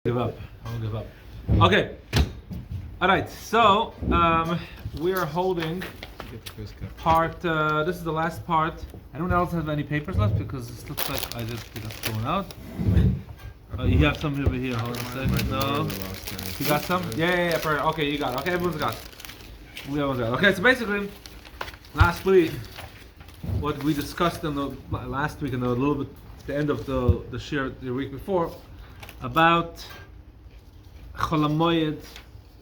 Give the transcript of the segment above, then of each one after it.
Give up. I won't give up. Okay. All right. So we are holding part. This is the last part. Anyone else have any papers left? Because this looks like I just think that's going out. You have some over here. Hold on a second. No. You got some? Yeah. Perfect. Okay, you got it. Okay, everyone's got it. Okay, so basically, last week, what we discussed in the last week and a little bit the end of the Shiur the week before about Chol HaMoed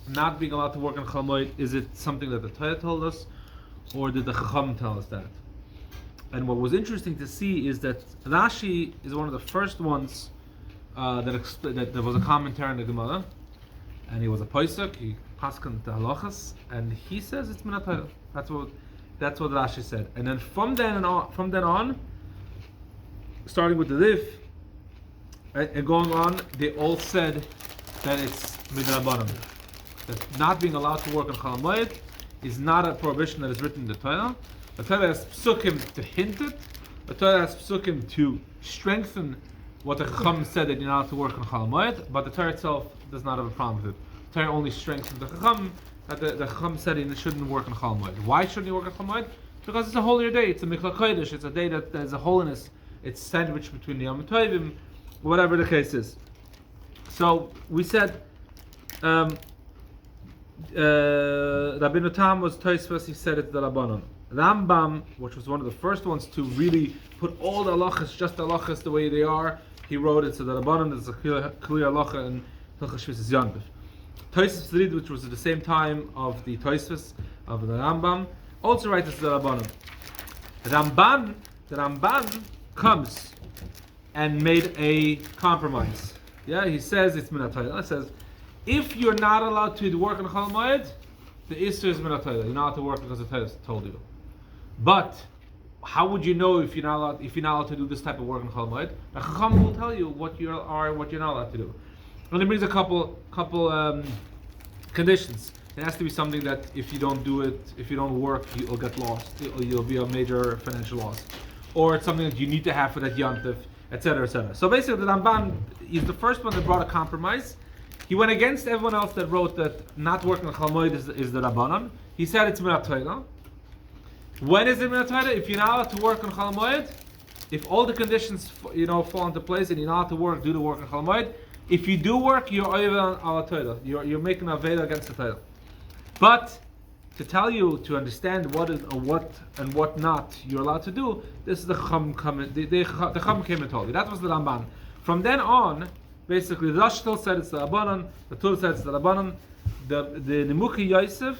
not being allowed to work on Chol HaMoed. Is it something that the Torah told us, or did the Chacham tell us that? And what was interesting to see is that Rashi is one of the first ones that there was a commentary on the Gemarrah, and he was a posek. He paskened the halachas, and he says it's min Torah. That's what Rashi said. And then from then on, starting with the Rif and going on, they all said that it's midrabanan. That not being allowed to work on Chol HaMoed is not a prohibition that is written in the Torah. The Torah has psukim to hint it. The Torah has psukim to strengthen what the Chacham said that you're not allowed to work on Chol HaMoed, but the Torah itself does not have a problem with it. The Torah only strengthens the Chacham that the Chacham said he shouldn't work on Chol HaMoed. Why shouldn't he work on Chol HaMoed? Because it's a holier day. It's a Mikla Kodesh. It's a day that there's a holiness. It's sandwiched between the Yom Tovim, whatever the case is. So we said Rabbeinu Tam was Tosfos. He said it's the Rabbanon. Rambam, which was one of the first ones to really put all the halachas, just the halachas the way they are, he wrote it. So the Rabbanon is a clear halacha and Hilchos Shvius Yontif. Tosfos Rid, which was at the same time of the Tosfos of the Rambam, also writes the Rabbanon. The Ramban comes and made a compromise. Yeah, he says it's min Torah. It says if you're not allowed to work on Chol HaMoed, the Isser is min Torah. You're not allowed to work because the Torah told you. But how would you know if you're not allowed to do this type of work on Chol HaMoed? The Chacham will tell you what you are and what you're not allowed to do. And it brings a couple conditions. It has to be something that if you don't do it, if you don't work, you'll get lost. You'll be a major financial loss. Or it's something that you need to have for that yontif, etc., etc. So basically, the Ramban is the first one that brought a compromise. He went against everyone else that wrote that not working on Chol HaMoed is the Rabbanon. He said it's min Torah. When is it min Torah? If you're not allowed to work on Chol HaMoed, if all the conditions fall into place and you're not allowed to work, do the work on Chol HaMoed. If you do work, you're over on Torah. You're making a veda against the Torah. But to tell you, to understand what is or what and what not you're allowed to do, this is the Chacham came and told you. That was the Ramban. From then on, basically, the Rash still said it's the Rabbanon, the Torah said it's the Rabbanon, the Nemuchi Yosef,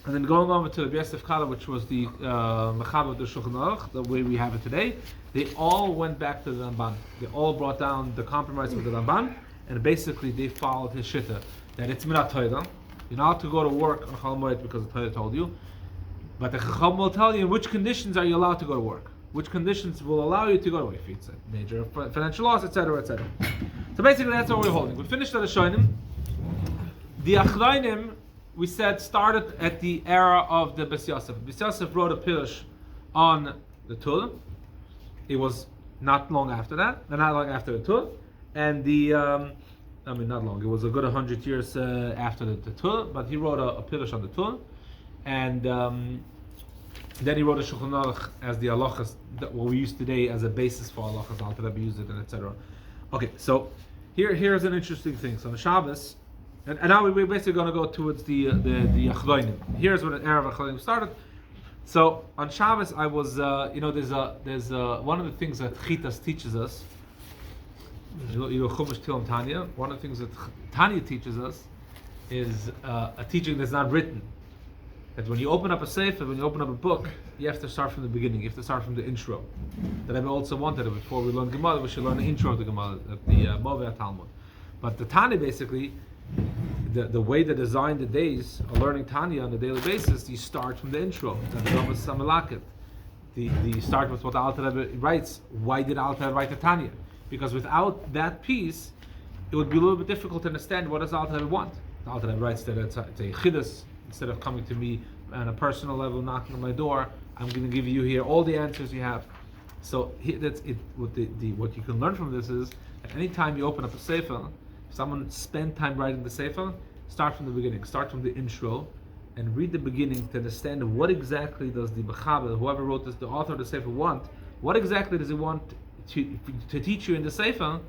and then going on to the Yosef Kala, which was the Mechab of the Shulchan Aruch, the way we have it today, they all went back to the Ramban. They all brought down the compromise with the Ramban, and basically they followed his shitta, that it's min Torah. You're not allowed to go to work on Chol HaMoed because the Torah told you, but the Chacham will tell you in which conditions are you allowed to go to work. Which conditions will allow you to go to work? If it's a major financial loss, etc., etc. So basically, that's what we're holding. We finished at the Shonim. The Achrayim, we said, started at the era of the Bes Yosef. Bes Yosef wrote a pirush on the Tul. It was not long after that, not long after the Tul, and not long. It was a good 100 years after the Tul, but he wrote a pirush on the Tul, and then he wrote a Shulchan Aruch as the halachas, what we use today as a basis for halachas, how to use it, and etc. Okay, so here's an interesting thing. So on Shabbos, and now we're basically going to go towards the Achrayim. Here's when the era of Achrayim started. So on Shabbos, I was there's one of the things that Chitas teaches us. Chumash Tilam Tanya. One of the things that Tanya teaches us is a teaching that's not written. That when you open up a sefer, when you open up a book, you have to start from the beginning. You have to start from the intro. That I also wanted it before we learn Gemarrah. We should learn the intro of the Gemarrah, the Moveh Talmud. But the Tanya basically, the way they design the days of learning Tanya on a daily basis, you start from the intro. You start with what the Alter Rebbe writes. Why did Alter Rebbe write the Tanya? Because without that piece, it would be a little bit difficult to understand what does Alter Rebbe want. The Alter Rebbe writes that it's a chidus. Instead of coming to me on a personal level, knocking on my door, I'm going to give you here all the answers you have. So that's it. What you can learn from this is that anytime you open up a sefer, if someone spent time writing the sefer, start from the beginning, start from the intro, and read the beginning to understand what exactly does the Mechaber, whoever wrote this, the author of the sefer, want. What exactly does he want to teach you in the sefer?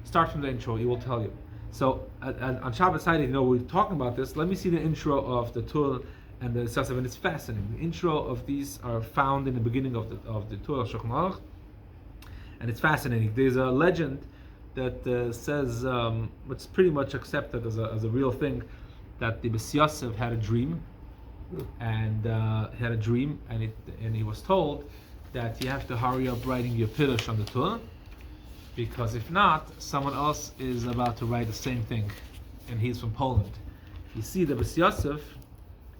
Start from the intro. He will tell you. So on Shabbat side, we're talking about this. Let me see the intro of the Tul and the Sassav, and it's fascinating. The intro of these are found in the beginning of the Tul Shulchan Aruch, and it's fascinating. There's a legend that says, it's pretty much accepted as a real thing, that the B'si Yosef had a dream, and he was told that you have to hurry up writing your Pirush on the Tul, because if not, someone else is about to write the same thing, and he's from Poland. You see, the B'si Yosef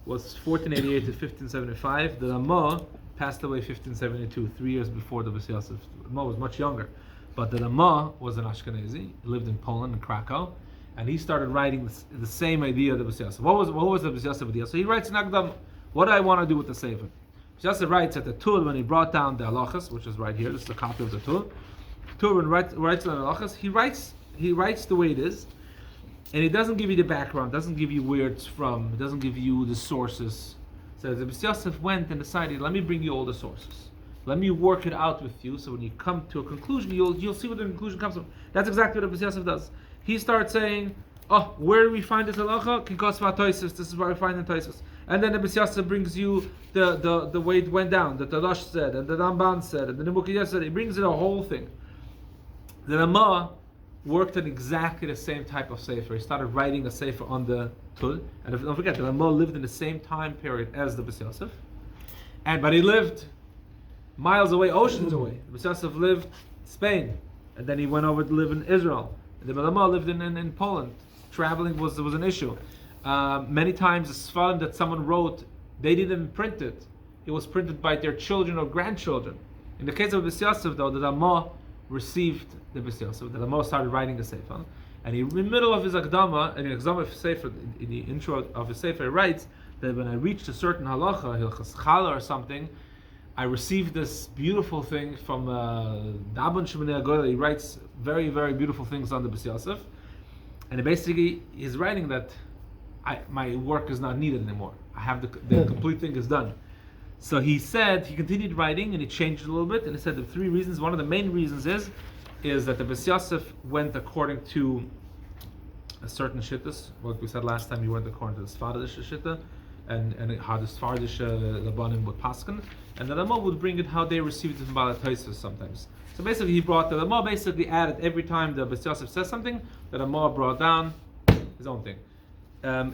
was 1488 to 1575. The Ramah passed away 1572, 3 years before the B'si Yosef. The Ramah was much younger, but the Ramah was an Ashkenazi. He lived in Poland, in Krakow, and he started writing the same idea of the B'si Yosef. What was the B'si Yosef idea? So he writes in Akdam, what do I want to do with the Sefer? B'si Yosef writes at the Tul, when he brought down the halachas, which is right here, this is a copy of the Tul. Tul, when writes the halachas, he writes the way it is, and he doesn't give you the background, doesn't give you where it's from, doesn't give you the sources. So the B'si Yosef went and decided, let me bring you all the sources. Let me work it out with you, so when you come to a conclusion, you'll see where the conclusion comes from. That's exactly what the B'si Yosef does. He starts saying, where do we find this halacha? Kikos v'atoisus. This is where we find the toisus. And then the B'si Yosef brings you the way it went down, that the Rosh said, and the Ramban said, and the Nebuchadnezzar said. He brings it a whole thing. The Ramah worked on exactly the same type of sefer. He started writing a sefer on the Tul, and don't forget, the Ramah lived in the same time period as the B'si Yosef, but he lived miles away, oceans away. The B'si Yosef lived in Spain, and then he went over to live in Israel. And the Ramah lived in Poland. Traveling was an issue. Many times the Sfarim that someone wrote, they didn't print it. It was printed by their children or grandchildren. In the case of B'si Yosef, though, the Ramah received the B'si Yosef. The Ramah started writing the sefer, and in the middle of his Akdama, in the intro of his sefer, he writes that when I reached a certain halacha, hilchas chala or something, I received this beautiful thing from Dabon Shemoneh Agoda. He writes very, very beautiful things on the B'si Yosef, and basically he's writing that my work is not needed anymore. I have the complete thing is done. So he said, he continued writing and he changed a little bit, and he said the three reasons. One of the main reasons is that the B'si Yosef went according to a certain shittas. What we said last time, he went according to the Sfardish shitta, and how the Sfardish Rabbanim would paskin, and the Ramah would bring it how they received it from Baal HaTosfos sometimes. So basically, he brought the Ramah basically added every time the B'si Yosef says something, the Ramah brought down his own thing.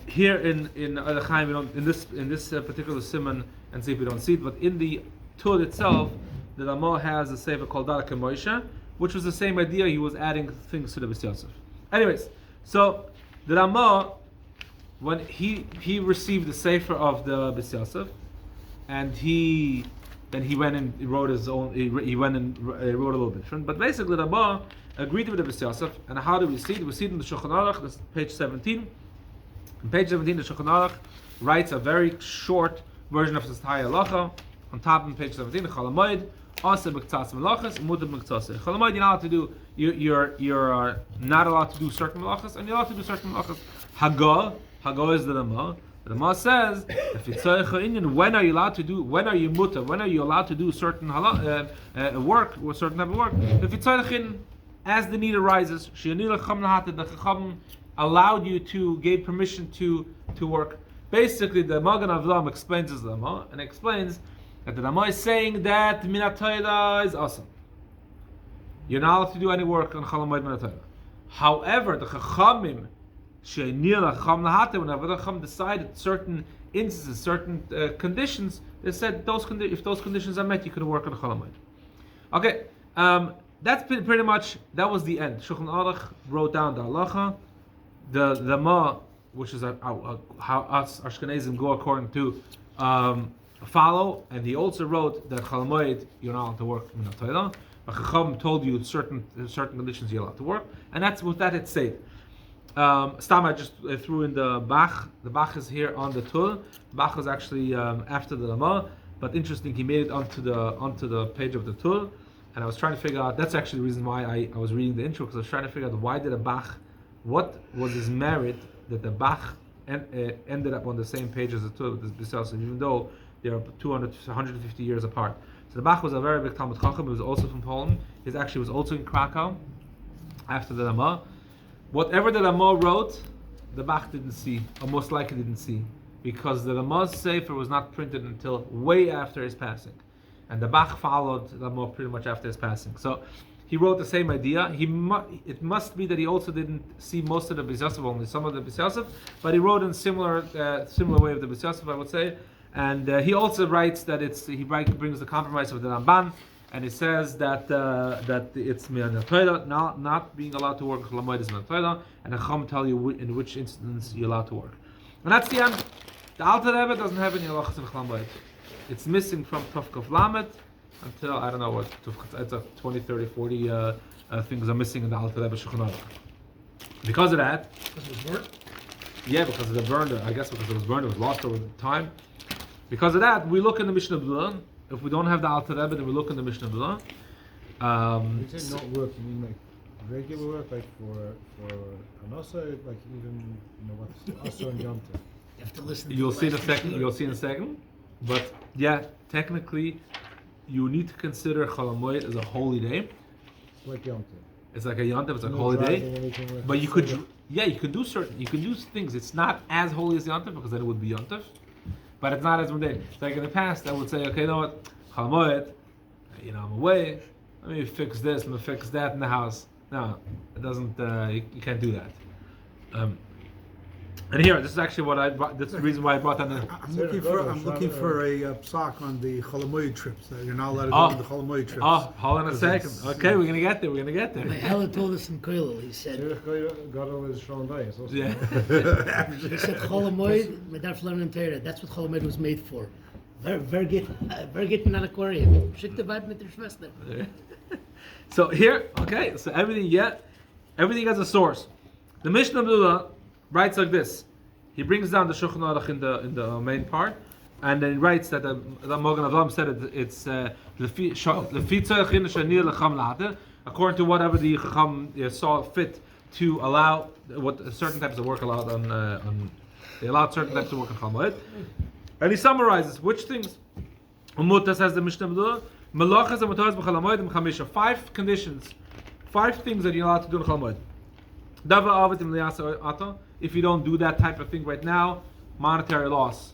Here in Chaim, we don't, in this particular siman, and see if we don't see it, but in the Tul itself, the Ramah has a sefer called Darkei Moshe, which was the same idea. He was adding things to the B'si Yosef. Anyways, so the Ramah, when he received the sefer of the B'si Yosef, and he went and he wrote his own. He went and wrote a little bit different. But basically, the Ramah agreed with the B'si Yosef. And how do we see it? We see it in the Shulchan Aruch. This is page 17. On page 17, the Shulchan Aruch writes a very short version of this entire halacha. On top of page 17, the Chol HaMoed, also b'ktsas melachas, mutar b'ktsas. Chol HaMoed, you're not allowed to do. You're not allowed to do certain melachas, and you're allowed to do certain melachas. Hago is the Ramah. The Ramah says, if it's when are you allowed to do? When are you mutar? When are you allowed to do certain work or certain type of work? If it's as the need arises, the Chacham allowed you gave permission to work. Basically, the Magen Avram explains this Ramah and explains that the Ramah is saying that Minat Torah is awesome. You're not allowed to do any work on Chol HaMoed Minat Torah. However, the Chachamim, whenever the Chacham decided certain instances, certain conditions, they said if those conditions are met, you can work on Chol HaMoed. Okay, that's pretty much, that was the end. Shulchan Aruch wrote down the halacha. The Ramah, which is how us Ashkenazim go according to follow, and he also wrote that Chol HaMoed you're not allowed to work in the Torah. But Chacham told you certain conditions you're allowed to work, and that's with that it's said. Stam, I just threw in the Bach. The Bach is here on the Tul. Bach is actually after the Ramah, but interesting, he made it onto the page of the Tul, and I was trying to figure out. That's actually the reason why I was reading the intro, because I was trying to figure out why did a Bach what was his merit that the Bach ended up on the same page as the two of the B'Siyasa, even though they are 150 years apart. So the Bach was a very big Talmud Chacham. He was also from Poland. He actually was also in Krakow after the Ramah. Whatever the Ramah wrote, the Bach didn't see, or most likely didn't see, because the Ramah's Sefer was not printed until way after his passing. And the Bach followed the Ramah pretty much after his passing. So he wrote the same idea. It must be that he also didn't see most of the B'Siyasa, only some of the B'Siyasa, but he wrote in similar way of the B'Siyasa, I would say. And he also writes that he brings the compromise of the Ramban, and he says that it's Mi'an Torah, not being allowed to work Chol HaMoed is Mi'an Torah, and the Chacham tell you in which instance you're allowed to work. And that's the end. The Alter Rebbe doesn't have any halachas in Chol HaMoed. It's missing from Tufkaf Lamed until, I don't know what, it's a 20, 30, 40 things are missing in the Alter Rebbe Shulchan Aruch. Because of that, Because it was burnt? yeah, because of the burn, I guess because it was burned, it was lost over time. Because of that, we look in the Mishnah B'La. If we don't have the Alter Rebbe, then we look in the Mishnah B'La. You said not work, you mean like regular work, like for an asa, like even, what's asa and yom tov? You have to listen. You'll see in a second. You'll see in a second. But yeah, technically, you need to consider Chol HaMoed as a holy day. It's like yom tov. It's like a yontif. It's like a No holy day. driving, anything like But that. you could do things. It's not as holy as yontif because then it would be yontif. But it's not as mundane. Like in the past, I would say, okay, you know what, Chol HaMoed, I'm away. Let me fix this. Let me fix that in the house. No, it doesn't. You can't do that. And here, this is actually what I brought. That's the reason why I brought that in. I'm looking for a psak on the Chol HaMoed trips. That you're not allowed to go on the Chol HaMoed trips. Oh, hold on a second. it's- Okay, we're gonna get there. My Ella told us in Koilel, he said Gadol is Shalom Bayis also. Yeah. Chol HaMoed, medarf learning Torah. That's what Chol HaMoed was made for. Very good in an aquarium. Schick the vibe mit der Schwester. So here, okay, so everything has a source. The Mishnah B'La writes like this. He brings down the Shulchan Aruch in the main part, and then he writes that the Mogen Avram said it's lefi tzorech in shanir lecham later, according to whatever the Chacham saw fit to allow what certain types of work allowed on they allowed certain types of work on Chol HaMoed. And he summarizes which things. Umutta says the Mishnah B'La, melachas and mutaras b'Chol HaMoed m'chamisha. 5 conditions, 5 things that you're allowed to do in Chol HaMoed. Dava avet im liyasa ata. If you don't do that type of thing right now, monetary loss.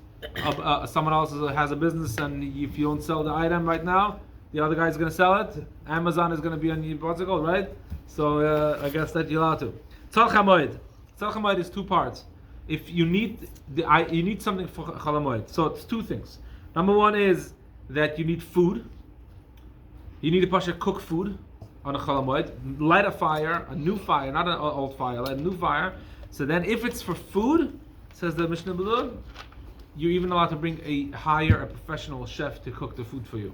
Someone else has a business, and if you don't sell the item right now, the other guy's going to sell it. Amazon is going to be on your what's it called, right? So I guess that you're allowed to. Chol HaMoed. Chol HaMoed is 2 parts. If you need you need something for Chol HaMoed, so it's 2 things. Number 1 is that you need food. You need to cook food on a Chol HaMoed. Light a fire, a new fire, not an old fire. Light a new fire. So then, if it's for food, says the Mishnah B'La, you're even allowed to hire a professional chef to cook the food for you.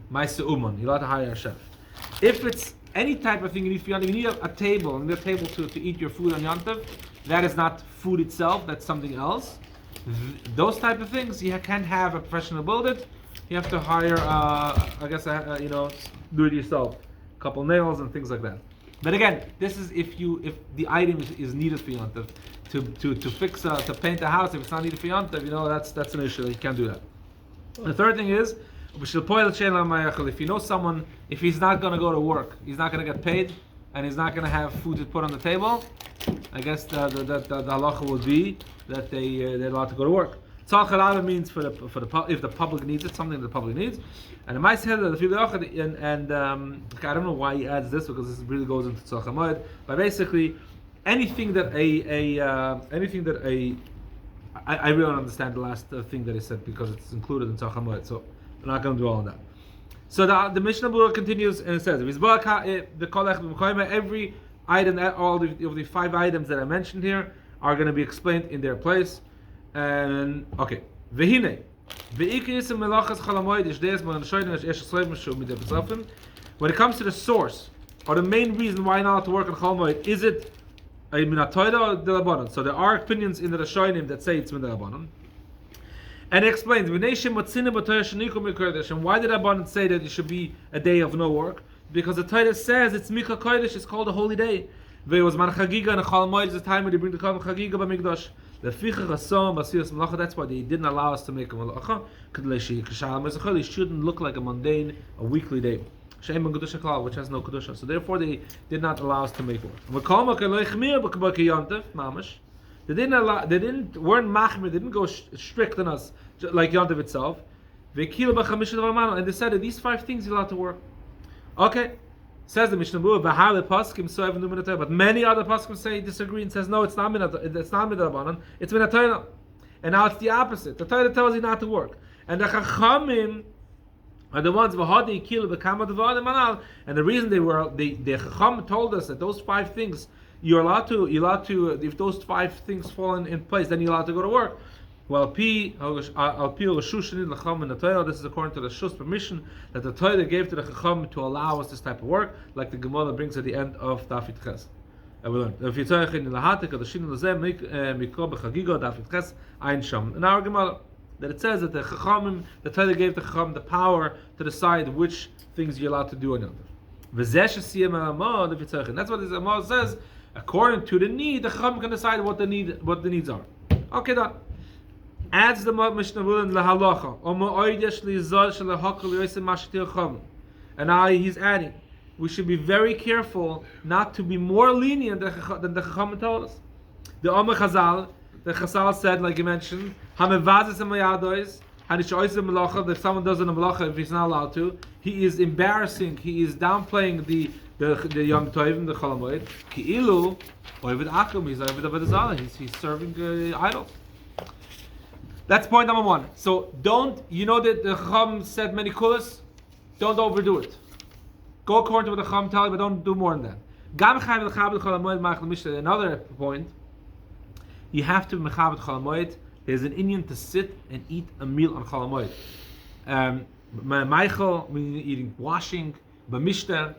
Ma'aseh Uman, you're allowed to hire a chef. If it's any type of thing you need for Yontif, you need a table, and a table to eat your food on Yontif. That is not food itself, that's something else. Those type of things, you can't have a professional build it. You have to hire, do it yourself. A couple nails and things like that. But again, this is if the item is needed for Yontif. To fix to paint a house, if it's not needed for Yontif, that's an issue. You can't do that. The third thing is, if you know someone, if he's not going to go to work, he's not going to get paid, and he's not going to have food to put on the table, I guess the halacha would be that they're allowed to go to work. Tzal chalala means for the if the public needs it, something the public needs. And the Maseches and I don't know why he adds this, because this really goes into Chol HaMoed. But basically, anything that I really don't understand the last thing that he said, because it's included in Chol HaMoed. So I'm not going to do all of that. So the Mishnah B'La continues and it says, every item, all of the 5 items that I mentioned here are going to be explained in their place. And okay, Vehine, when it comes to the source or the main reason why not to work on Chol HaMoed, is it a min Torah or the Rabbanon? So there are opinions in the Rishonim that say it's min Rabbanon. And it explains, and why did Rabbanon say that it should be a day of no work? Because the Torah says it's Mikha Kodesh, it's called a holy day. was man Chagiga and Chol HaMoed is the time when they bring the Korban Chagiga b'mikdash. That's why they didn't allow us to make a malacha. It shouldn't look like a mundane, a weekly day, which has no kedusha. So therefore, they did not allow us to make work. They didn't allow. Weren't machmir. They didn't go strict on us like Yontif itself. And they said that these 5 things you're allowed to work. Okay. Says the Mishnah Berurah, but many other poskim say disagree and says no, it's not midrabanan, it's minatayna. And now it's the opposite. The Torah tells you not to work, and the Chachamim are the ones v'hadi kilu b'kama devarim manal. And the reason the Chacham told us that those 5 things you're allowed to if those 5 things fall in place, then you're allowed to go to work. Well, this is according to the Shus permission that the Torah gave to the Chacham to allow us this type of work, like the Gemarrah brings at the end of Dafit Ches. We learned. In our Gemarrah, that it says that the Torah gave the Chacham the power to decide which things you're allowed to do or not. That's what this Gemarrah says. According to the need, the Chacham can decide what the needs are. Okay, done. Adds the Mishnah Berurah halacha. And now he's adding, we should be very careful not to be more lenient than the Chacham told us. The Chazal said, like you mentioned, if someone does a malacha, if he's not allowed to, he is embarrassing, he is downplaying the Yom Tovim, the Chol HaMoed. Ki'ilu oived akum, he's serving idols. That's point number 1. So that the Chacham said many kulas, don't overdo it. Go according to what the Chacham tell you, but don't do more than that. Another point, you have to be mechabed Chol HaMoed. There's an inyan to sit and eat a meal on Chol HaMoed. Meichel, meaning eating, washing, b'mishter,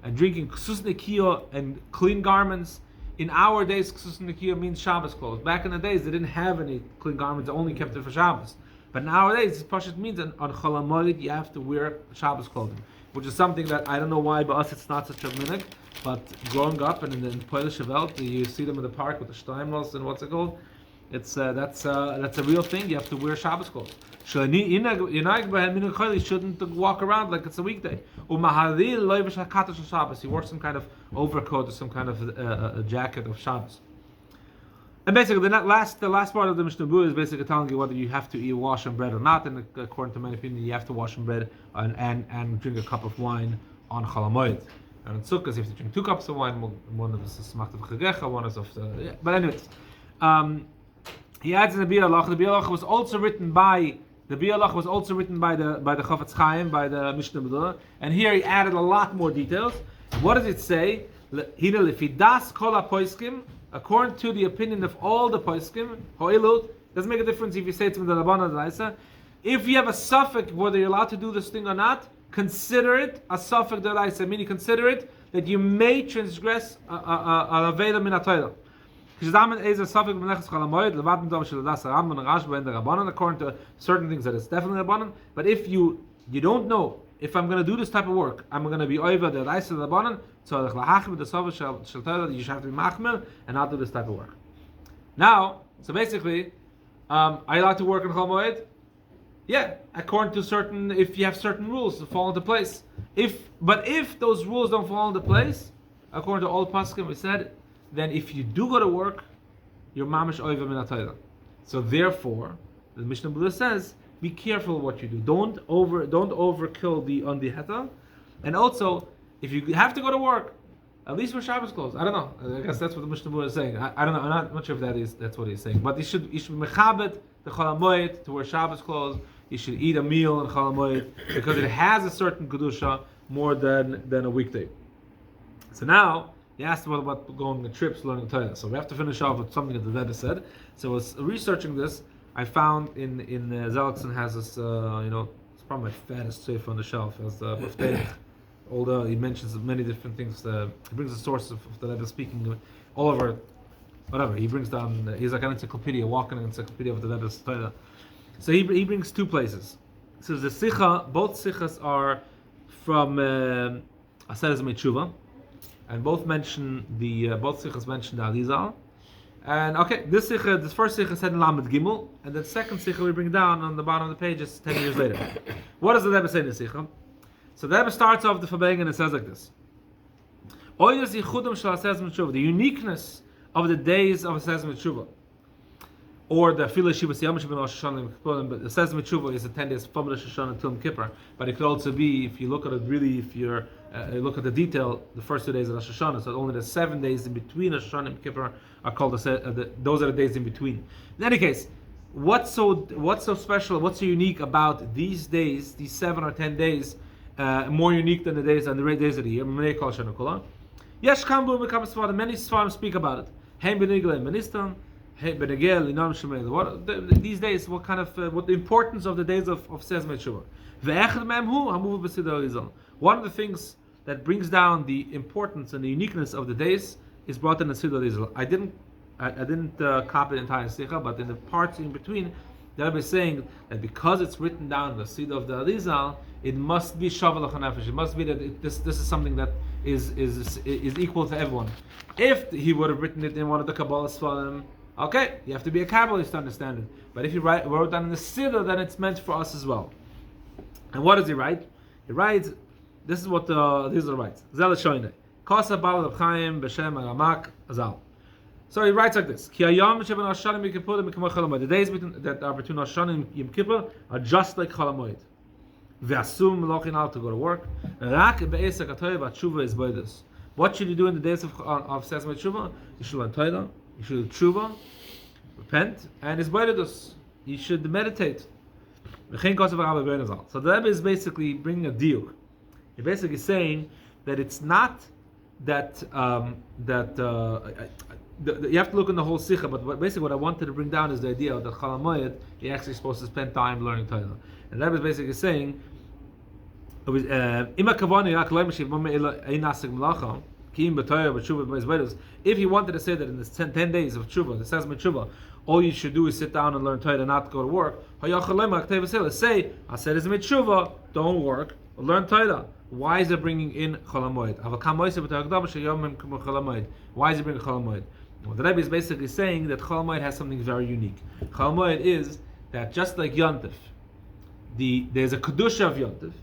and drinking ksus nekiah and clean garments. In our days, ksus nekiah means Shabbos clothes. Back in the days, they didn't have any clean garments; they only kept it for Shabbos. But nowadays, this pashut means that on Chol HaMoed you have to wear Shabbos clothing, which is something that I don't know why, but us it's not such a minhag. But growing up and in the Polish Welt, you see them in the park with the Steinmals and what's it called? It's that's a real thing. You have to wear Shabbos clothes. You shouldn't walk around like it's a weekday. He wore some kind of overcoat or some kind of a jacket of Shabbos. And basically, the last part of the Mishnah Berurah is basically telling you whether you have to eat wash and bread or not. And according to many opinions, you have to wash and bread and drink a cup of wine on Chol HaMoed. And in Sukkot, you have to drink 2 cups of wine. One of us is Masechtes Chagiga, one is of the. Yeah. But anyways, he adds in the Biur. The Biur was also written by the Chafetz Chaim, by the Mishnah Berurah, and here he added a lot more details. What does it say? According to the opinion of all the poskim, doesn't make a difference if you say it's from the Rabbanan Dalaisa. If you have a suffix whether you're allowed to do this thing or not, consider it a suffix Dalaisa, meaning consider it that you may transgress a Aveda min HaTorah. According to certain things that it's definitely Rabbanan, but if you don't know, if I'm going to do this type of work, I'm going to be over the Raisa of the Rabbanan, so you should have to be machmir and not do this type of work. Now, so basically, are you allowed to work in Chol HaMoed? Yeah, according to if you have certain rules to fall into place. But if those rules don't fall into place, according to all poskim, we said, then if you do go to work, you're mamish oiva min HaTorah. So therefore, the Mishnah Berurah says, be careful what you do. Don't overkill on the heta. And also, if you have to go to work, at least wear Shabbos clothes. I don't know. I guess that's what the Mishnah Berurah is saying. I don't know. I'm not sure if that's what he's saying. But you should be mechabed the Chol HaMoed to wear Shabbos clothes. You should eat a meal in Chol HaMoed because it has a certain kedusha more than a weekday. So now, he asked about going on trips, learning Torah. So we have to finish off with something that the Rebbe said. So I was researching this. I found in Zelickson has this, it's probably my fattest sefer on the shelf. As the although he mentions many different things. He brings the sources of the Rebbe speaking all over, whatever. He brings down. He's like an encyclopedia, walking encyclopedia of the Rebbe's Torah. So he brings 2 places. So the sicha, both sichas are from Aseres Metshuva. and both mention both sichas mention the Arizal. And okay, this first sikha said in Lamed Gimel, and the second sikha we bring down on the bottom of the page is 10 years later. What does the Rebbe say in the sikha? So the Rebbe starts off the Fabeng and it says like this: the uniqueness of the days of Sezem Tshuva, or the Fila Shiva Siyam Shiva Rosh Hashanah, but the Sezem Tshuva is the 10 days from Rosh Hashanah until Yom Kippur. But it could also be, if you look at it really, if you look at the detail, the first 2 days of Rosh Hashanah. So only the 7 days in between Rosh Hashanah and Yom Kippur are called those are the days in between. In any case, what's so special? What's so unique about these days? These 7 or 10 days, more unique than the days of the year. Yes, many Sfarim speak about it. These days, what kind of what the importance of the days of Sezem Tshuva? One of the things that brings down the importance and the uniqueness of the days is brought in the Siddur Rizal. I didn't copy the entire Sikha, but in the parts in between, the Rebbe is saying that because it's written down in the Siddur of the Rizal, it must be Shavuot L'Chanefesh. It must be that this is something that is equal to everyone. If he would have written it in one of the Kabbalah Sfarim, okay, you have to be a Kabbalist to understand it. But if he wrote it down in the Siddur, then it's meant for us as well. And what does he write? He writes, this is what the Rizal writes. Zel Shoyne. Kosa Baal Chaim B'Shem Aramak Azal. So he writes like this: the days that are between Rosh Hashanah and Yom Kippur are just like Chol HaMoed. V'asum melochin al to go to work. Rak be'esek ha'toyah v'tshuva is boydus. What should you do in the days of Sezem Tshuva? You should learn torah, you should do tshuva, repent, and is boydus. You should meditate. So the Rebbe is basically bringing a deal. He's basically saying that it's not that you have to look in the whole sikha, but basically what I wanted to bring down is the idea that Chol HaMoed, you're actually supposed to spend time learning Torah. And that is basically saying, if he wanted to say that in the 10 days of Tshuva, the Sezem Tshuva, all you should do is sit down and learn Torah and not go to work, say, I said it's Tshuva, don't work, learn Torah. Why is it bringing in Chol HaMoed? Why is it bringing Chol HaMoed? Well, the Rebbe is basically saying that Chol HaMoed has something very unique. Chol HaMoed is that just like Yontif, there's a Kedusha of Yontif,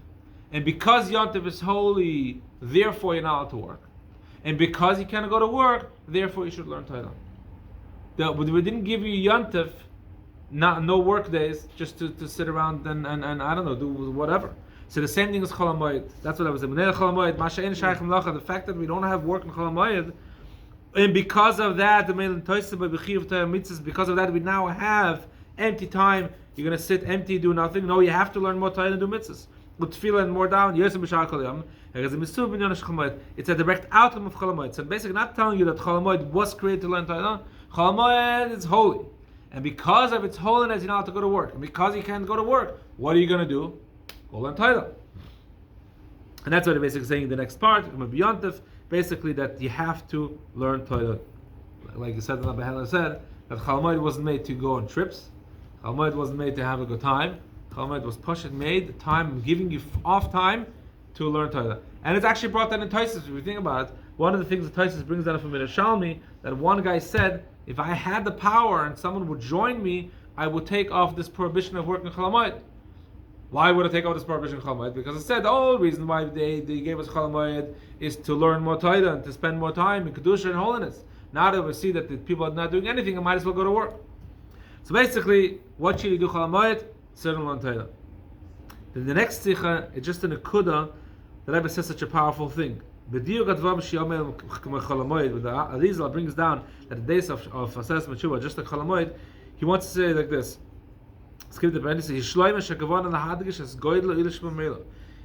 and because Yontif is holy, therefore you're not allowed to work. And because you can't go to work, therefore you should learn Torah. We didn't give you Yontif, no work days, just to sit around and I don't know, do whatever. So the same thing as Chol HaMoed. That's what I was saying. The fact that we don't have work in Chol HaMoed, and because of that, because of that, we now have empty time. You're going to sit empty, do nothing. No, you have to learn more Torah and do mitzvahs. With tefillah and more down. It's a direct outcome of Chol HaMoed. So basically, not telling you that Chol HaMoed was created to learn Torah. Chol HaMoed is holy, and because of its holiness, you're not allowed to go to work. And because you can't go to work, what are you going to do? Go learn Torah. And that's what they're basically saying in the next part, basically that you have to learn Torah. Like you said, Zebel said, that Chol HaMoed wasn't made to go on trips. Chol HaMoed wasn't made to have a good time. Chol HaMoed was made the time, giving you off time to learn Torah. And it's actually brought that in Taisus, if you think about it. One of the things that Taisus brings down from Yerushalmi, that one guy said, if I had the power and someone would join me, I would take off this prohibition of working Chol HaMoed. Why would I take out this prohibition of Chol HaMoed? Because it said the whole reason why they gave us Chol HaMoed is to learn more Torah and to spend more time in Kedusha and holiness. Now that we see that the people are not doing anything, I might as well go to work. So basically, what should you do Chol HaMoed? Certainly learn Torah. Then the next sikha is just an akuda. The Rebbe says such a powerful thing. With the Arizal brings down that the days of Sezem Tshuva, just like Chol HaMoed, he wants to say like this.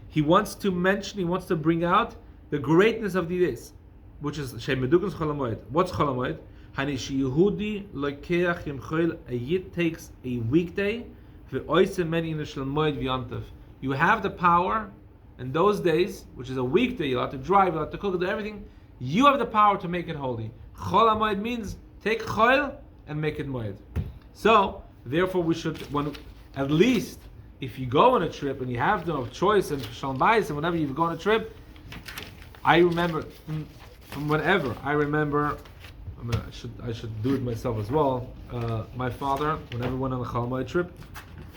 He wants to mention, he wants to bring out the greatness of the days, which is Chol HaMoed. What's Chol HaMoed? A Yid takes a weekday. You have the power in those days, which is a weekday, you're allowed to drive, you're allowed to cook, do everything. You have the power to make it holy. Chol HaMoed means take Chol and make it Moed. So, therefore, we should, at least, if you go on a trip and you have no choice and Shalom Bayis and whenever you go on a trip, I remember from whenever I remember, I should do it myself as well. My father, whenever we went on a Chol HaMoed trip,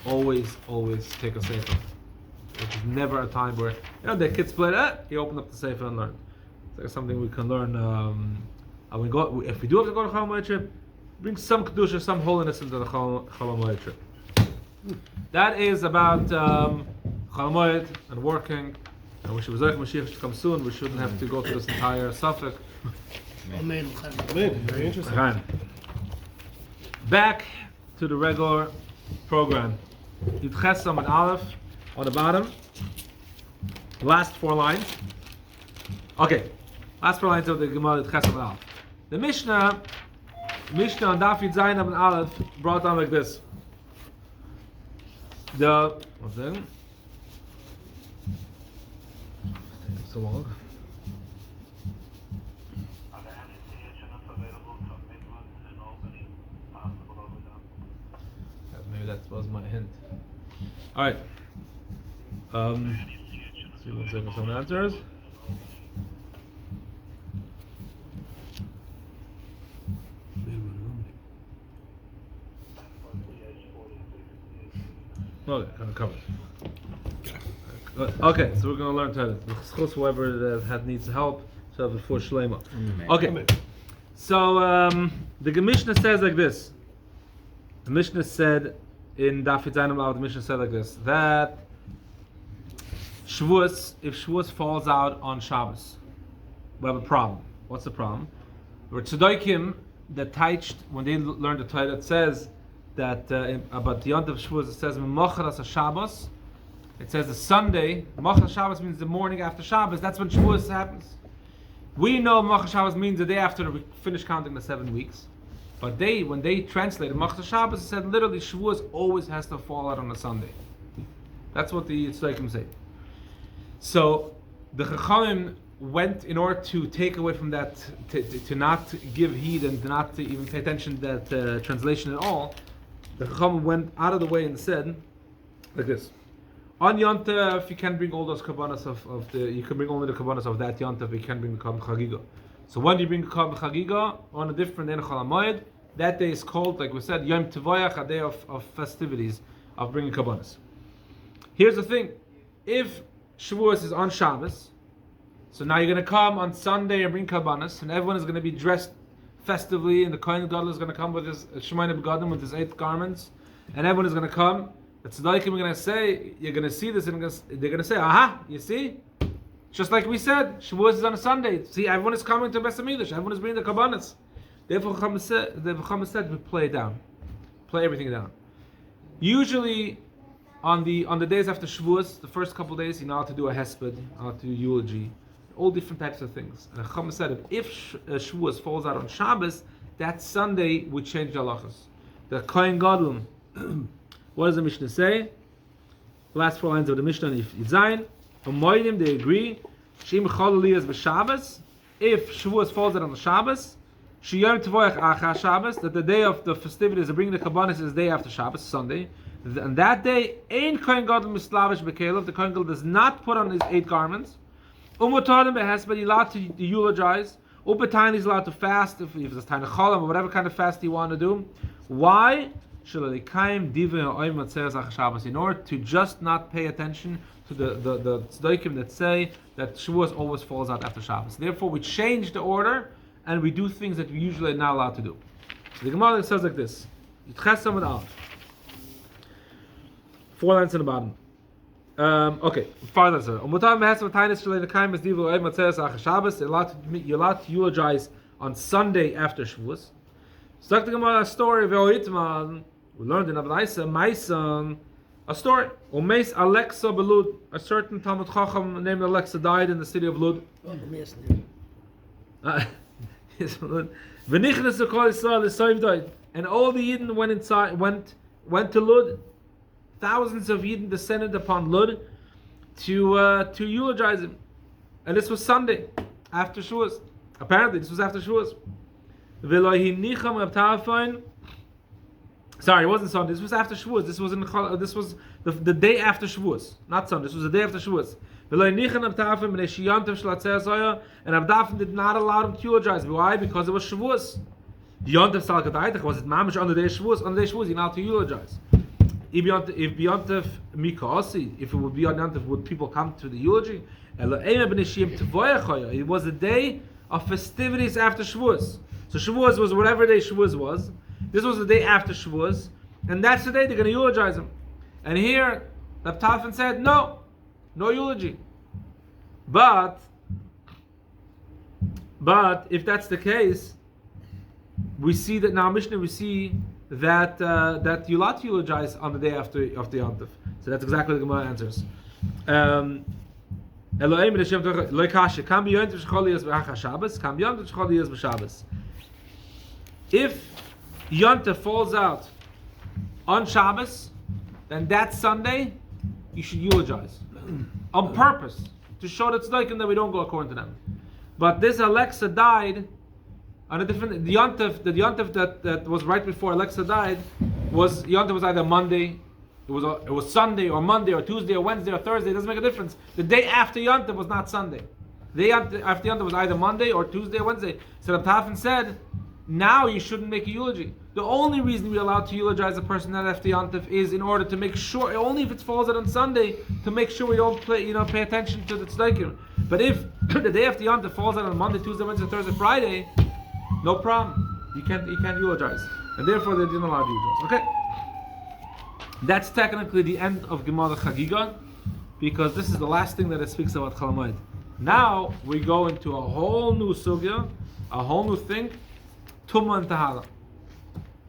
always take a sefer. There's never a time where the kids played. He opened up the sefer and learned. It's like something we can learn. And if we do have to go to Chol HaMoed trip, bring some kedusha, some holiness into the Chol HaMoed trip. That is about Chol HaMoed and working. I wish it was like Mashiach should come soon. We shouldn't have to go through this entire suffix. Amen. Very interesting. Back to the regular program. Yud Chesam and Aleph on the bottom. Last 4 lines. Okay, last 4 lines of the Gemarrah Yud Chesam and Aleph. The Mishnah on Daf Yud Zayin and Aleph brought down like this. One second. So long. Maybe that was my hint. All right. See one second. Some answers. Okay, covered. Okay, so we're going to learn to whoever that needs help. So before Shlema. Okay. So the Mishnah says like this. The Mishnah said in Daf Yud Zayin, the Mishnah said like this, that Shavuos, if Shavuos falls out on Shabbos, we have a problem. What's the problem? Where Tzaddikim that teached when they learned the Torah, it says that about the Yom Tov Shavuos, it says Memocharas Shabbos. It says the Sunday. Memocharas Shabbos means the morning after Shabbos. That's when Shavuos happens. We know Memocharas Shabbos means the day after we finish counting the 7 weeks. But when they translated Memocharas Shabbos, it said literally Shavuos always has to fall out on a Sunday. That's what the Tzaddikim say. So the Chachamim went in order to take away from that, to not give heed and to not to even pay attention to that translation at all. The Chachamim went out of the way and said like this: on Yom Tov, you can bring all those kabbanas you can bring only the kabbanas of that Yom Tov. You can bring the Chol Chagiga. So when you bring Chol Chagiga on a different day, Chol HaMoed, that day is called, like we said, Yom Tevoyach, a day of festivities of bringing kabbanas. Here's the thing: if Shavuos is on Shabbos, so now you're going to come on Sunday and bring kabbanas, and everyone is going to be dressed festively, and the Kohen Gadol is going to come with his Shemayna Begadim, with his 8 garments, and everyone is going to come. The Tzaddikim are going to say, you're going to see this, and they're going to say, aha, you see? Just like we said, Shavuos is on a Sunday. See, everyone is coming to Beis HaMikdash, everyone is bringing the kabbanas. Therefore, the Chacham said, we play it down. Play everything down. Usually, on the days after Shavuos, the first couple of days, you're not allowed to do a hesped, you're not allowed to do eulogy, all different types of things. And the Chacham said, if Shavuos falls out on Shabbos, that Sunday would change the halachas. The Kohen Gadol, what does the Mishnah say? The last 4 lines of the Mishnah in Yud Zayin. Moedim, they agree. Shim Chol Aliyah B'Shabbos. If Shavuos falls out on the Shabbos, Shiyom Tevoyach Achar Shabbos, that the day of the festivities of bringing the kabbanas is the day after Shabbos, Sunday. And that day, Ein Kohen Gadol Mislavish B'Kelev. The Kohen Gadol does not put on his 8 garments. Umotarim Behesped, he's allowed to eulogize. Ubetain, he's allowed to fast if it's time to cholam or whatever kind of fast you want to do. Why? In order to just not pay attention to the tzaddikim that say that Shavuos always falls out after Shabbos. Therefore, we change the order and we do things that we usually are not allowed to do. So the Gemarrah says like this: Yud Chesam and Aleph. 4 lines in the bottom. Okay, 5 lines. You're allowed to eulogize on Sunday after Shavuos. So the Gemarrah story of we learned in Maisa, a story. Umeis Alexa Belud, a certain Talmud Chacham named Alexa died in the city of Lud. And all the Yidden went inside, went to Lud. Thousands of Yidden descended upon Lud to eulogize him. And this was Sunday, after Shavuos. Apparently, this was after Shavuos. Sorry, it wasn't Sunday. This was after Shavuos. This was the day after Shavuos, not Sunday. This was the day after Shavuos. And Abdafin did not allow him to eulogize. Why? Because it was Shavuos. Yontif Salkadaitach, was it Mamish on the day of Shavuos? On the day of Shavuos, you're not to eulogize. If Yontif Mikasi, if it would be on Yontif, would people come to the eulogy? It was the day of festivities after Shavuos. So Shavuos was whatever day Shavuos was. This was the day after Shavuos, and that's the day they're going to eulogize him. And here, the Tafan said, no eulogy. But if that's the case, we see that now Mishnah, we see that that you're allowed to eulogize on the day after of the Yontif. So that's exactly what the Gemara answers. If Yontif falls out on Shabbos, then that Sunday you should eulogize on purpose to show that tzedakah that we don't go according to them. But this Alexa died on a different. The Yontif that was right before Alexa died was Yontif was either Monday, it was Sunday or Monday or Tuesday or Wednesday or Thursday. It doesn't make a difference. The day after Yontif was not Sunday. The day after Yontif was either Monday or Tuesday or Wednesday. So the Tafan said, now you shouldn't make a eulogy. The only reason we're allowed to eulogize a person that after Yontif is in order to make sure, only if it falls out on Sunday, to make sure we don't pay attention to the tzedakah. But if the day after Yontif falls out on Monday, Tuesday, Wednesday, Thursday, Friday, no problem. You can't eulogize, and therefore they didn't allow to eulogize. Okay, that's technically the end of Gemarrah Chagiga, because this is the last thing that it speaks about Chol HaMoed. Now we go into a whole new sugya, a whole new thing, Tuma Tahara,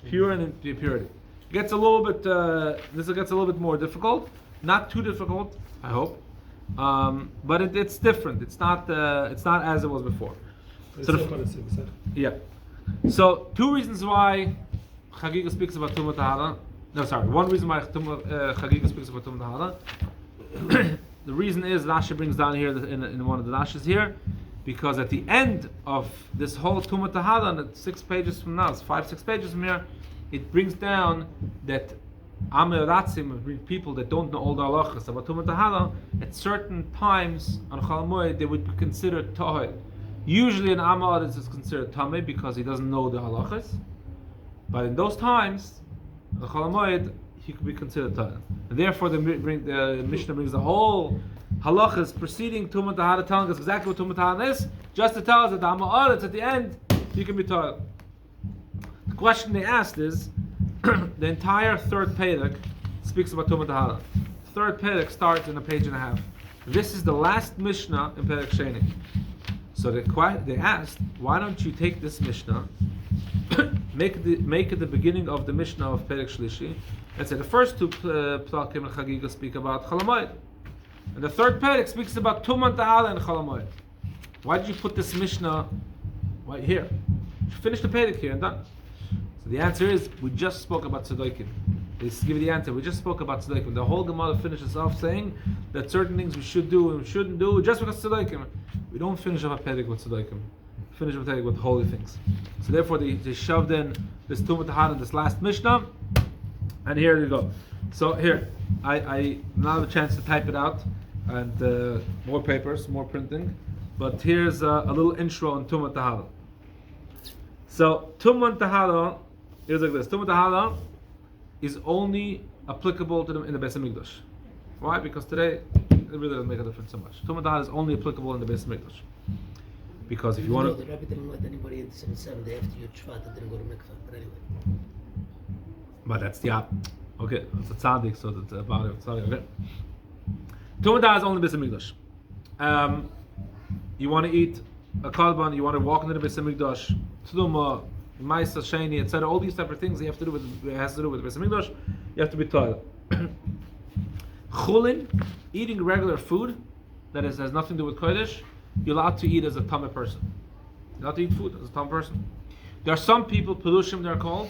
pure and impurity. Gets a little bit. This gets a little bit more difficult. Not too difficult, I hope. But it's different. It's not as it was before. So yeah. So two reasons why Chagiga speaks about Tuma Tahara. No, sorry. One reason why Chagiga speaks about Tuma Tahara. The reason is Rashi brings down here in one of the Rashis here, because at the end of this whole Tuma Tahara, and it's 6 pages from now, it's 5-6 pages from here, it brings down that Amei Ratzim, people that don't know all the halachas about Tuma Tahara, at certain times on Chol HaMoed they would be considered tahor. Usually an Amar is considered tameh because he doesn't know the halachas, but in those times, the Chol HaMoed, he could be considered tahor. And therefore the Mishnah brings the whole halachas preceding Tuma Tahara, telling us exactly what Tuma Tahara is, just to tell us that the Amar at the end, he can be tahor. The question they asked is, the entire third Perek speaks about Tuma Tahara. Third Perek starts in a page and a half. This is the last Mishnah in Perek Sheni. So they asked, why don't you take this Mishnah, make it the beginning of the Mishnah of Perek Shlishi, and say the first two Plakim and Chagiga speak about Chol HaMoed, and the third Perek speaks about Tuma Tahara and Chol HaMoed. Why did you put this Mishnah right here? You finish the Perek here and done. So the answer is, we just spoke about tzedakah. They give you the answer. We just spoke about tzedakah. The whole Gemarrah finishes off saying that certain things we should do and we shouldn't do just because tzedakah. We don't finish off a perek with tzedakah. We finish off a perek with holy things. So therefore they shoved in this Tuma Tahara in this last Mishnah, and here you go. So here, I now have a chance to type it out, and more papers, more printing. But here's a little intro on Tuma Tahara. So Tuma Tahara is like this. Tuma Tahara is only applicable to them in the Beis HaMikdash. Why? Because today it really doesn't make a difference so much. Tuma Tahara is only applicable in the Beis HaMikdash. Because if you want to, the Rebbe didn't let anybody into 7 after you Shvat that didn't go to mikvah. But anyway. but that's the okay. It's a tzaddik, so that's about it. Sorry, okay. Tuma Tahara is only Beis HaMikdash. You want to eat a kalban, you want to walk into the Beis HaMikdash, Tluma, Maisa, Sheni, etc. All these separate things you have to do with, it has to do with Beis HaMikdash. You have to be taught. Chulin, eating regular food that has nothing to do with kodesh, you're allowed to eat as a tameh person. You're allowed to eat food as a tameh person. There are some people, perushim they're called,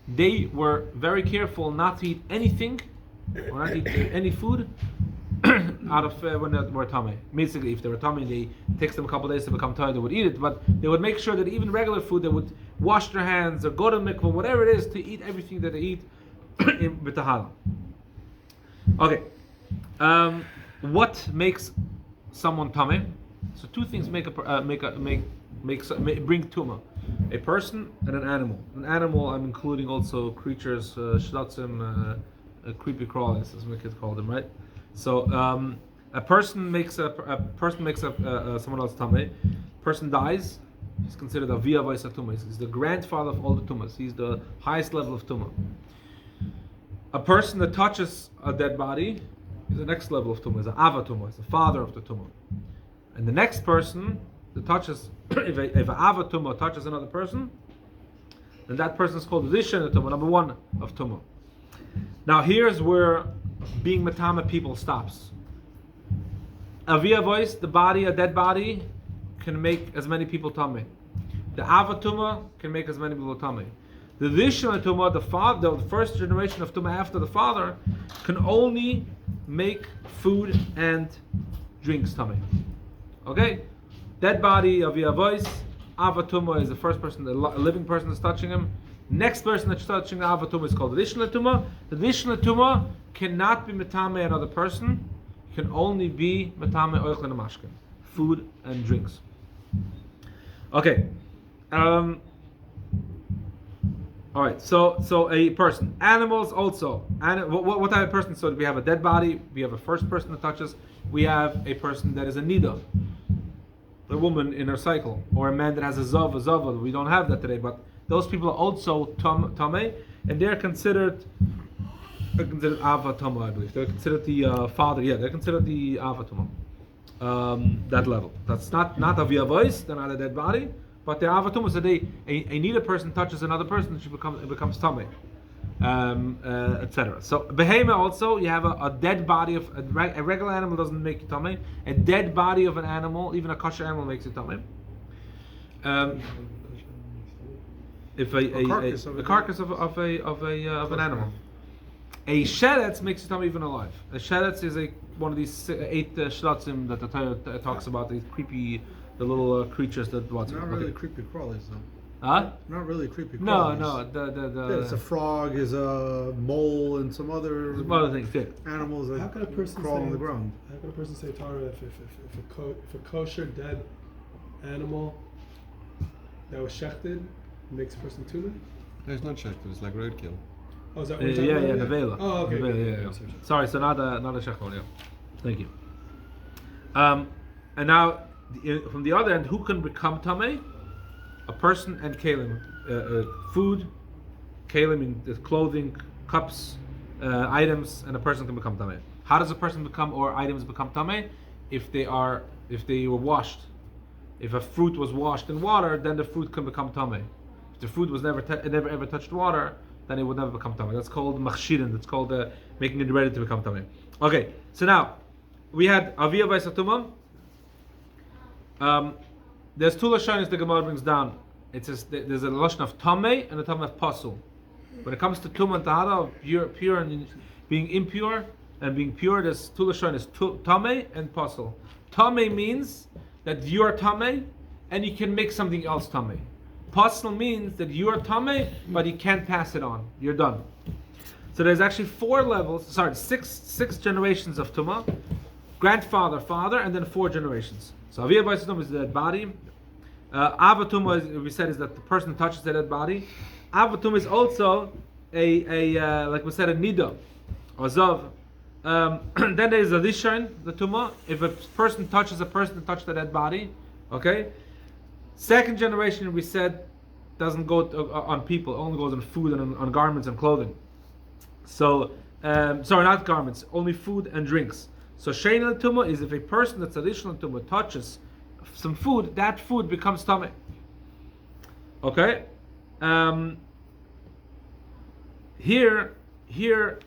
they were very careful not to eat anything, or not to eat any food out of when they were tameh. Basically, if they were tameh, it takes them a couple of days to become tired, they would eat it, but they would make sure that even regular food, they would wash their hands or go to mikvah, whatever it is, to eat everything that they eat in b'tahara. Okay, what makes someone tameh. So two things make bring tuma: a person and an animal. An animal, I'm including also creatures, shlotzim, creepy crawlies, as my kids call them, right? So a person makes someone else tameh. Person dies. He's considered a via vaisa tuma. He's the grandfather of all the tumas. He's the highest level of tuma. A person that touches a dead body is the next level of tuma. Is an ava tuma. It's the father of the tuma. And the next person that touches, if a ava tuma touches another person, then that person is called rishon tuma, number one of tuma. Now here's where being matama people stops. A via voice, the body, a dead body, can make as many people tameh. The ava tuma can make as many people tameh. The rishon tuma, the first generation of tuma after the father, can only make food and drinks tameh. Okay, dead body of via voice. Ava tuma is the first person, a living person that's touching him. Next person that's touching the ava tuma is called the rishon tuma. The rishon tuma cannot be metame another person. It can only be metame oichlin and mashkin, food and drinks. Okay. All right. So a person, animals also. What type of person? So we have a dead body. We have a first person that touches. We have a person that is a nida, a woman in her cycle, or a man that has a zav. We don't have that today, but those people are also tameh, and they're considered ava tama, I believe. They're considered the father. Yeah, they're considered the ava tama. That level. That's not a via voice. They're not a dead body, but they're ava tama. So a nida person touches another person, it becomes tameh. Etc. So behema also, you have a dead body of a regular animal doesn't make you tameh. A dead body of an animal, even a kosher animal, makes it tameh. If a carcass of an animal, a sheretz makes it tameh even alive. A sheretz is one of these 8 shlotzim that the Torah talks about. These creepy, the little creatures that. Not really creepy crawlies though. Huh? Not really creepy No, crawlies. the It's a frog, is a mole, and some other things. Yeah. animals that How can a person crawl say, on the ground. How can a person say Torah if a kosher dead animal that was shechted makes a person tuna? No, it's not shechted. It's like roadkill. Oh, is that what you're talking about? nevela. Oh, okay. Nevela, yeah. Sorry, so not a shechol, yeah. Thank you. And now, from the other end, who can become tameh? A person and kalim, food, kalim in clothing, cups, items, and a person can become tameh. How does a person become or items become tameh? If they were washed. If a fruit was washed in water, then the fruit can become tameh. If the fruit was never ever touched water, then it would never become tameh. That's called machshirin. That's called making it ready to become tameh. Okay, so now we had aviyah by satuma. There's two lashonis the Gemarrah brings down. It says there's a lashon of tameh and a tameh of pasul. When it comes to Tuma Tahara, of pure and being impure and being pure, there's two lashonis, tameh and pasul. Tameh means that you are tameh and you can make something else tameh. Pasul means that you are tameh but you can't pass it on. You're done. So there's actually 6 generations of Tuma. Grandfather, father, and then 4 generations. So Aviyah Bais Tuma is the dead body. Ava Tuma, we said, is that the person touches the dead body. Ava Tuma is also like we said, a nida, or zav. Then there is a rishon, the Tuma. If a person touches a person that touched the dead body, okay. Second generation, we said, doesn't go on people, only goes on food and on garments and clothing. So, sorry, not garments, only food and drinks. So Shein Tuma is if a person that's additional Tuma touches some food, that food becomes Tameh. Okay? Here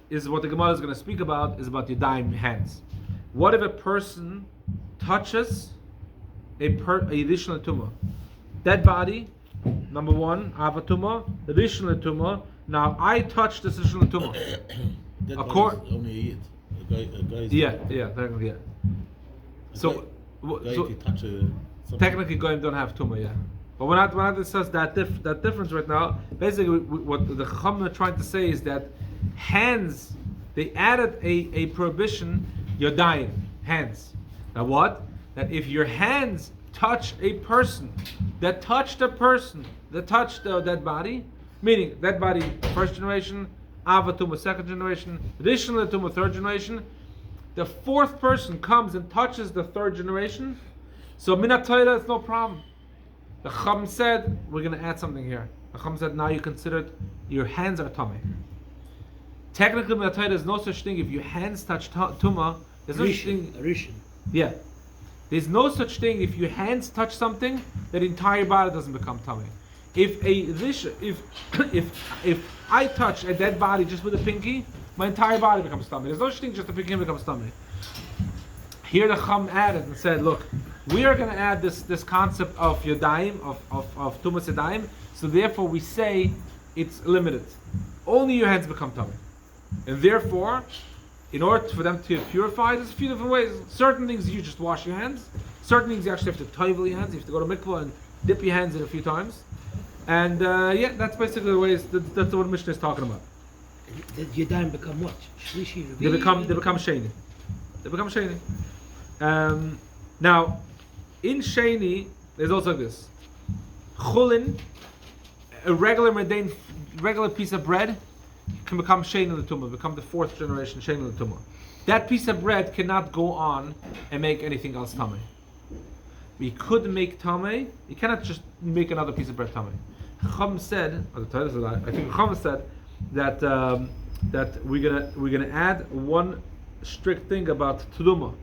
is what the Gemarrah is going to speak about, is about Yadayim, hands. What if a person touches a additional Tuma? Dead body, number 1, Ava Tuma, additional Tuma. Now I touch this additional Tuma. That only it. Technically, yeah. So technically, goyim don't have tuma, yeah. But when I discuss that difference right now, basically what the Chacham are trying to say is that hands, they added a prohibition, yodayim, hands. Now what? that if your hands touch a person, that touched a person, that touched that body, meaning that body first generation, Ava Tuma second generation, Rishon Tuma third generation, the fourth person comes and touches the third generation, so Minat Torah, it's no problem. The Chum said, we're going to add something here. The Chum said, now you consider it, your hands are Tummy. Technically, Minat Torah, there's no such thing. If your hands touch Tuma, there's no such thing. Rishon. Yeah. There's no such thing. If your hands touch something, that entire body doesn't become tummy. If I touch a dead body just with a pinky, my entire body becomes tummy. There's no such thing. Just the pinky becomes tummy. Here the Chum added and said, look, we are going to add this concept of yadayim, of tumas yadayim. So therefore, we say it's limited. Only your hands become tummy, and therefore, in order for them to be purified, there's a few different ways. Certain things you just wash your hands. Certain things you actually have to toivel your hands. You have to go to mikvah and dip your hands in a few times. And that's basically the ways. That's what Mishnah is talking about. The Yadayim become what? Shlishi, They become sheni. They become sheni. Now, in sheni, there's also this. Chulin, a regular piece of bread, can become shein in the tumah, become the fourth generation shein in the tumah. That piece of bread cannot go on and make anything else tamei. We could make tamei. You cannot just make another piece of bread tamei. Chum said, or the Torah said, I think Chum said that that we're gonna add one strict thing about truma.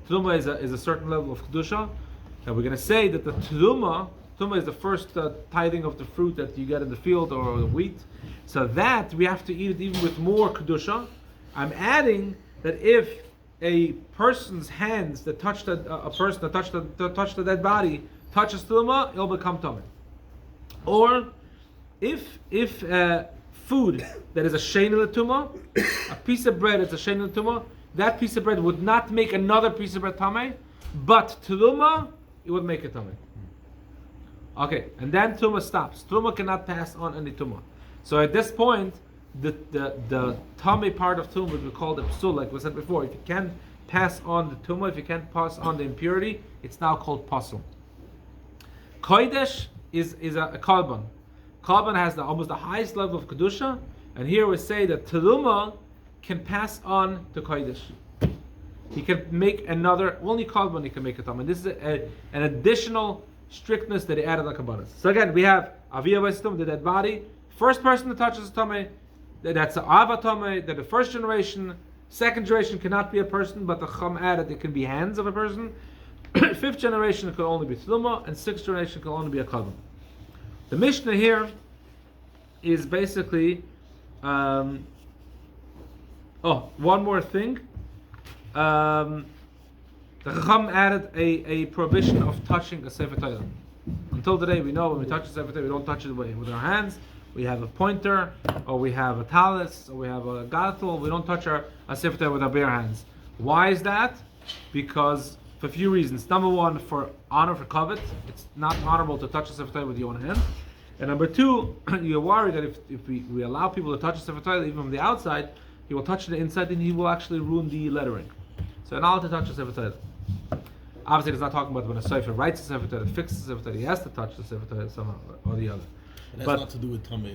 Truma is a certain level of kedusha, and we're gonna say that the truma is the first tithing of the fruit that you get in the field or the wheat. So that we have to eat it even with more kedusha. I'm adding that if a person's hands that touched a person that touched the dead body touches truma, it'll become tummy. Or if food that is a shein in the tumah, a piece of bread that's a shein in the tumah, that piece of bread would not make another piece of bread tamei, but truma it would make it tamei. Okay, and then Tuma stops. Tuma cannot pass on any Tuma. So at this point, the Tame part of Tuma would be called a psul, like we said before. If you can't pass on the Tuma, if you can't pass on the impurity, it's now called pasul. Kodesh is a Kalban. Kalban has almost the highest level of Kedusha, and here we say that Teruma can pass on to Kodesh. He can make another, only Kalban he can make a Tama. This is an additional strictness that he added on Kabbalah. So again, we have Aviyah Vestum, the dead body. First person that touches Tame, that's the Ava Tame, that the first generation, second generation cannot be a person, but the Chum added it can be hands of a person. Fifth generation it could only be Tluma, and sixth generation can only be a Kalban. The Mishnah here is basically, one more thing. The Chacham added a prohibition of touching a Sefer Torah. Until today, we know when we touch a Sefer Torah, we don't touch it with our hands. We have a pointer, or we have a talus, or we have a gadol. We don't touch a Sefer Torah with our bare hands. Why is that? Because for a few reasons. Number one, for honor, for kavod. It's not honorable to touch a Sefer Torah with your own hand. And number two, you're worried that if we allow people to touch a Sefer Torah even from the outside, he will touch the inside and he will actually ruin the lettering. So not allowed to touch a Sefer Torah. Obviously, it's not talking about when a Sefer writes a Sefer Torah, fixes a Sefer Torah, he has to touch the Sefer Torah somehow or the other. It has not to do with tummy.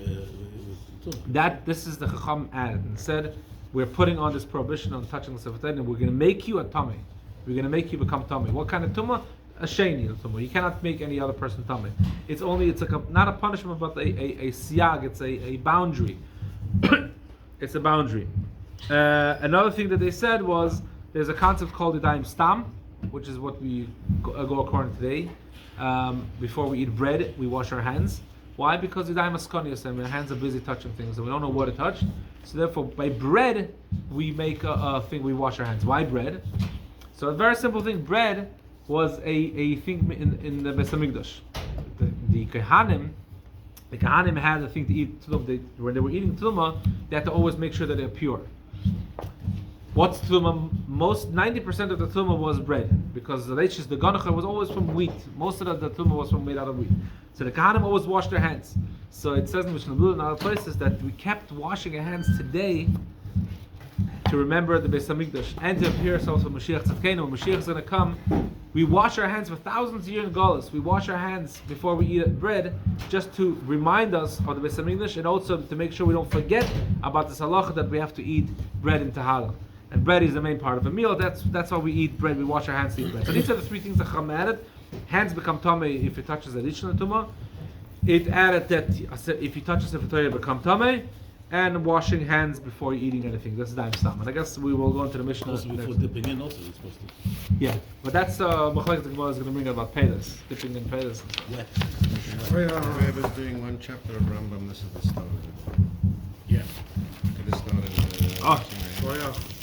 This is the Chacham added and said, we're putting on this prohibition on touching the Sefer Torah, and we're going to make you a tummy. We're going to make you become tummy. What kind of tumah? A sheni tumah. You cannot make any other person tummy. It's like not a punishment, but a siag. It's a boundary. It's a boundary. Another thing that they said was there's a concept called Yadayim Stam, which is what we go according to today. Before we eat bread, we wash our hands. Why? Because Yadayim Askonius, and our hands are busy touching things, and we don't know what to touch. So therefore, by bread, we make a thing. We wash our hands. Why bread? So a very simple thing. Bread was a thing in the Beis Hamikdash. The Kehanim had a thing to eat. When they were eating Tluma, they had to always make sure that they're pure. What's Tluma? 90% of the Tluma was bread, because the Leishis, the Ganacha, was always from wheat. Most of the Tluma was made out of wheat. So the Kehanim always washed their hands. So it says in Mishnah and other places that we kept washing our hands today to remember the Beis Hamikdash and to prepare ourselves for Mashiach Tzidkenu. When Mashiach is going to come, We wash our hands for thousands of years in Golis. We wash our hands before we eat bread, just to remind us of the Beis Hamikdash, and also to make sure we don't forget about this halacha that we have to eat bread in Tahara. And bread is the main part of a meal. That's why we eat bread. We wash our hands to eat bread. So these are the three things that Chacham added. Hands become tamei if it touches additional tumah. It added that if you touch a sefer Torah, become tamei, and washing hands before eating anything. That's Daim Stam. And I guess we will go into the Mishnah. Also before dipping in, also it's supposed to. Yeah, but that's Maseches Chagiga is going to bring about Pedas, dipping in Pedas. Wet. Rebbe is doing one chapter of Rambam. This is the start of it. Yeah. It is started. Oh. washing your hands. Oh, yeah.